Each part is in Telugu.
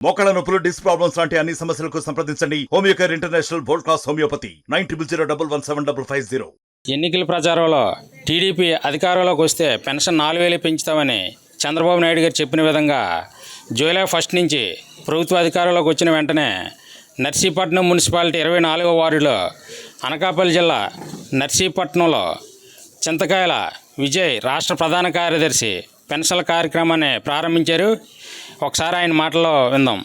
మోకాళ్ళ నొప్పులు, డిస్క్ ప్రాబ్లమ్స్ లాంటి అన్ని సమస్యలకు సంప్రదించండి Homeocare international world class homeopathy 9001175550. ఎన్నికల ప్రచారంలో టీడీపీ అధికారంలోకి వస్తే పెన్షన్ 4000 పెంచుతామని చంద్రబాబు నాయుడు గారు చెప్పిన విధంగా జూలై 1 నుంచి ప్రభుత్వ అధికారంలోకి వచ్చిన వెంటనే నర్సీపట్నం మున్సిపాలిటీ 24వ వార్డులో అనకాపల్లి జిల్లా నర్సీపట్నంలో చింతకాయల విజయ్ రాష్ట్ర ప్రధాన కార్యదర్శి పెన్షన్ల కార్యక్రమాన్ని ప్రారంభించారు. ఒకసారి ఆయన మాటల్లో విందాం.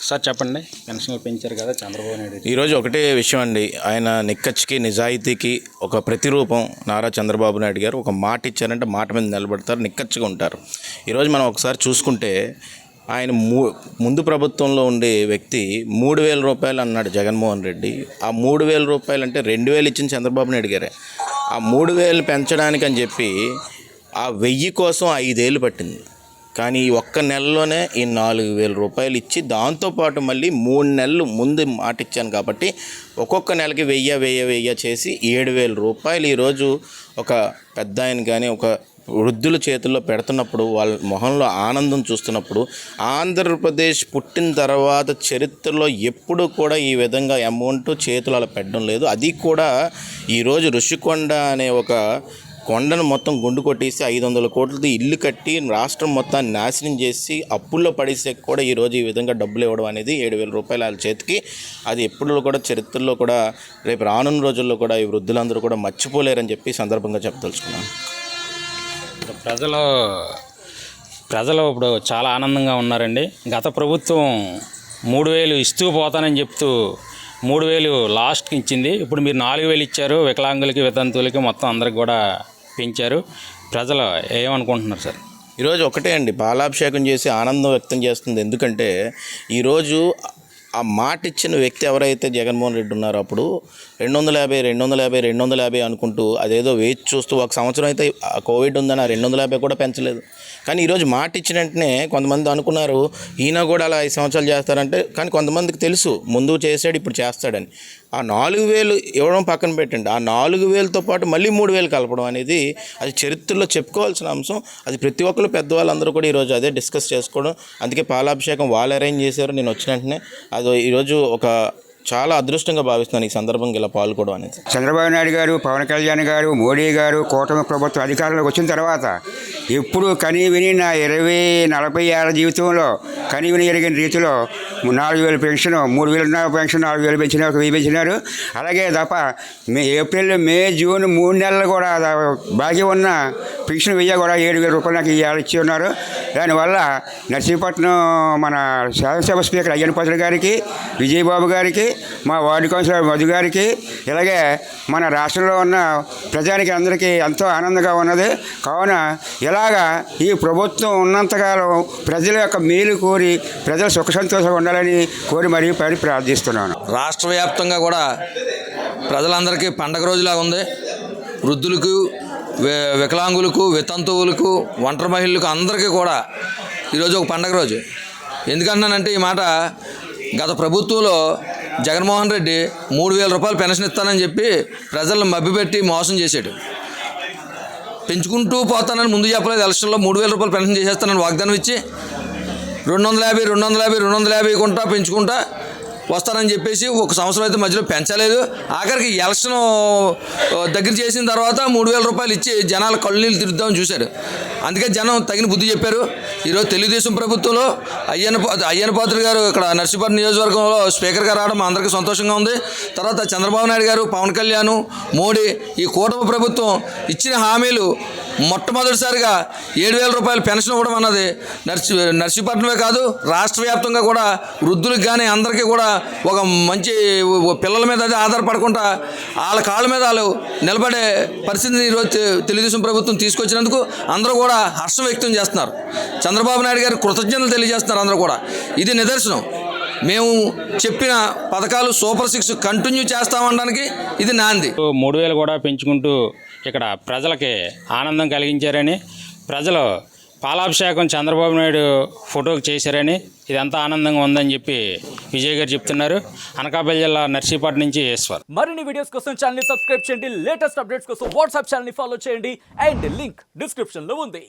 సార్ చెప్పండి, పెన్షన్లు పెంచారు కదా చంద్రబాబు నాయుడు. ఈరోజు ఒకటే విషయం అండి, ఆయన నిక్కచ్చికి నిజాయితీకి ఒక ప్రతిరూపం నారా చంద్రబాబు నాయుడు గారు. ఒక మాట ఇచ్చారంటే మాట మీద నిలబడతారు, నిక్కచ్చిగా ఉంటారు. ఈరోజు మనం ఒకసారి చూసుకుంటే ఆయన ముందు ప్రభుత్వంలో ఉండే వ్యక్తి 3000 రూపాయలు అన్నాడు జగన్మోహన్ రెడ్డి. ఆ 3000 రూపాయలు అంటే 2000 ఇచ్చిన చంద్రబాబు నాయుడు గారే. ఆ 3000 పెంచడానికి అని చెప్పి ఆ 1000 కోసం 5 ఏళ్ళు పట్టింది. కానీ ఈ ఒక్క నెలలోనే ఈ 4000 రూపాయలు ఇచ్చి దాంతోపాటు మళ్ళీ 3 నెలలు ముందు మాట ఇచ్చాను కాబట్టి ఒక్కొక్క నెలకి 1000 చేసి 7000 రూపాయలు ఈరోజు ఒక పెద్ద ఆయన కానీ ఒక వృద్ధుల చేతుల్లో పెడుతున్నప్పుడు వాళ్ళ మొహంలో ఆనందం చూస్తున్నప్పుడు, ఆంధ్రప్రదేశ్ పుట్టిన తర్వాత చరిత్రలో ఎప్పుడు కూడా ఈ విధంగా అమౌంట్ చేతులు అలా పెట్టడం లేదు. అది కూడా ఈరోజు ఋషికొండ అనే ఒక కొండను మొత్తం గుండు కొట్టేసి 500 కోట్లతో ఇల్లు కట్టి రాష్ట్రం మొత్తాన్ని నాశనం చేసి అప్పుల్లో పడేసే కూడా ఈరోజు ఈ విధంగా డబ్బులు ఇవ్వడం అనేది 7000 రూపాయలు వాళ్ళ చేతికి. అది ఎప్పుడు కూడా చరిత్రలో కూడా రేపు రానున్న రోజుల్లో కూడా ఈ వృద్ధులందరూ కూడా మర్చిపోలేరని చెప్పి సందర్భంగా చెప్పదలుచుకున్నాను. ప్రజలు ఇప్పుడు చాలా ఆనందంగా ఉన్నారండి. గత ప్రభుత్వం 3000 ఇస్తూ పోతానని చెప్తూ 3000 లాస్ట్కి ఇచ్చింది. ఇప్పుడు మీరు 4000 ఇచ్చారు. వికలాంగులకి, వితంతువులకి మొత్తం అందరికి కూడా పెంచారు. ప్రజలు ఏమనుకుంటున్నారు సార్? ఈరోజు ఒకటే అండి, పాలాభిషేకం చేసి ఆనందం వ్యక్తం చేస్తుంది. ఎందుకంటే ఈరోజు ఆ మాట ఇచ్చిన వ్యక్తి ఎవరైతే జగన్మోహన్ రెడ్డి ఉన్నారో అప్పుడు 250 అనుకుంటూ అదేదో వేచి చూస్తూ ఒక సంవత్సరం అయితే కోవిడ్ ఉందని 250 కూడా పెంచలేదు. కానీ ఈరోజు మాట ఇచ్చిన వెంటనే కొంతమంది అనుకున్నారు ఈయన కూడా అలా 5 సంవత్సరాలు చేస్తారంటే, కానీ కొంతమందికి తెలుసు ముందు చేశాడు ఇప్పుడు చేస్తాడని. ఆ 4000 ఇవ్వడం పక్కన పెట్టండి, ఆ 4000తో పాటు మళ్ళీ 3000 కలపడం అనేది అది చరిత్రలో చెప్పుకోవాల్సిన అంశం. అది ప్రతి ఒక్కరు పెద్దవాళ్ళందరూ కూడా ఈరోజు అదే డిస్కస్ చేసుకోవడం. అందుకే పాలాభిషేకం వాళ్ళు అరేంజ్ చేశారు. నేను వచ్చిన వెంటనే అది ఈరోజు ఒక చాలా అదృష్టంగా భావిస్తున్నాను ఈ సందర్భంగా ఇలా పాల్గొనడం అనేది. చంద్రబాబు నాయుడు గారు, పవన్ కళ్యాణ్ గారు, మోడీ గారు కూటమి ప్రభుత్వం అధికారంలోకి వచ్చిన తర్వాత ఎప్పుడు కనీ విని నా 40 ఏళ్ళ జీవితంలో కనీ విని ఎరిగిన రీతిలో 4000 పెన్షన్, 3000 పెన్షన్ 4000 పెంచినారు, 1000 పెంచినారు. అలాగే తప్ప ఏప్రిల్, మే, జూన్ 3 నెలలు కూడా బాకీ ఉన్న పెన్షన్ 1000 కూడా 7000 రూపాయలు నాకు ఇచ్చి ఉన్నారు. దానివల్ల నర్సీపట్నం మన శాసనసభ స్పీకర్ అయ్యన్ పాత్రుడు గారికి, విజయబాబు గారికి, మా వార్డు కౌన్సిలర్ మధు గారికి, ఇలాగే మన రాష్ట్రంలో ఉన్న ప్రజానికి అందరికీ ఎంతో ఆనందంగా ఉన్నది. కావున ఇలాగా ఈ ప్రభుత్వం ఉన్నంతకాలం ప్రజల యొక్క మేలు కోరి ప్రజలు సుఖ సంతోషంగా ఉండాలని కోరి మరీ ప్రార్థిస్తున్నాను. రాష్ట్ర వ్యాప్తంగా కూడా ప్రజలందరికీ పండగ రోజులా ఉంది. వృద్ధులకు, వికలాంగులకు, వితంతువులకు, ఒంటరి మహిళలకు అందరికీ కూడా ఈరోజు ఒక పండగ రోజు. ఎందుకంటానంటే ఈ మాట, గత ప్రభుత్వంలో జగన్మోహన్ రెడ్డి 3000 రూపాయలు పెన్షన్ ఇస్తానని చెప్పి ప్రజలను మభ్యపెట్టి మోసం చేశాడు. పెంచుకుంటూ పోతానని ముందు చెప్పలేదు. ఎలక్షన్లో 3000 రూపాయలు పెన్షన్ చేసేస్తానని వాగ్దానం ఇచ్చి 250 కొంటా పెంచుకుంటా వస్తానని చెప్పేసి ఒక సంవత్సరం అయితే మధ్యలో పెంచలేదు. ఆఖరికి ఎలక్షన్ దగ్గర చేసిన తర్వాత 3000 రూపాయలు ఇచ్చి జనాల కళ్ళనీళ్ళు తిరుగుదామని చూశారు. అందుకే జనం తగిన బుద్ధి చెప్పారు. ఈరోజు తెలుగుదేశం ప్రభుత్వంలో అయ్యన్న పాత్రుడు గారు ఇక్కడ నర్సీపట్నం నియోజకవర్గంలో స్పీకర్గా రావడం అందరికీ సంతోషంగా ఉంది. తర్వాత చంద్రబాబు నాయుడు గారు, పవన్ కళ్యాణ్, మోడీ ఈ కూటమి ప్రభుత్వం ఇచ్చిన హామీలు మొట్టమొదటిసారిగా 7000 రూపాయలు పెన్షన్ ఇవ్వడం అన్నది నర్సీపట్నమే కాదు రాష్ట్ర వ్యాప్తంగా కూడా వృద్ధులకు కానీ అందరికీ కూడా ఒక మంచి పిల్లల మీద అది ఆధారపడకుండా వాళ్ళ కాళ్ళ మీద వాళ్ళు నిలబడే పరిస్థితిని ఈరోజు తెలుగుదేశం ప్రభుత్వం తీసుకొచ్చినందుకు అందరూ కూడా హర్షం వ్యక్తం చేస్తున్నారు. చంద్రబాబు నాయుడు గారు కృతజ్ఞతలు తెలియజేస్తున్నారు అందరూ కూడా. ఇది నిదర్శనం. మేము చెప్పిన పథకాలు సూపర్ 6 కంటిన్యూ చేస్తామనడానికి ఇది నాంది. 3000 కూడా పెంచుకుంటూ ఇక్కడ ప్రజలకి ఆనందం కలిగించారని, ప్రజలు పాలాభిషేకం చంద్రబాబు నాయుడు ఫోటోకి చేశారని, ఇదంతా ఆనందంగా ఉందని చెప్పి విజయ్ గారు చెప్తున్నారు. అనకాపల్లి జిల్లా నర్సీపట్నం నుంచి ఈశ్వర్. మరిన్ని వీడియోస్ కోసం ఛానల్ ని సబ్స్క్రైబ్ చేయండి. లేటెస్ట్ అప్డేట్స్ కోసం వాట్సాప్ ఛానల్ ని ఫాలో చేయండి. అండ్ లింక్ డిస్క్రిప్షన్ లో ఉంది.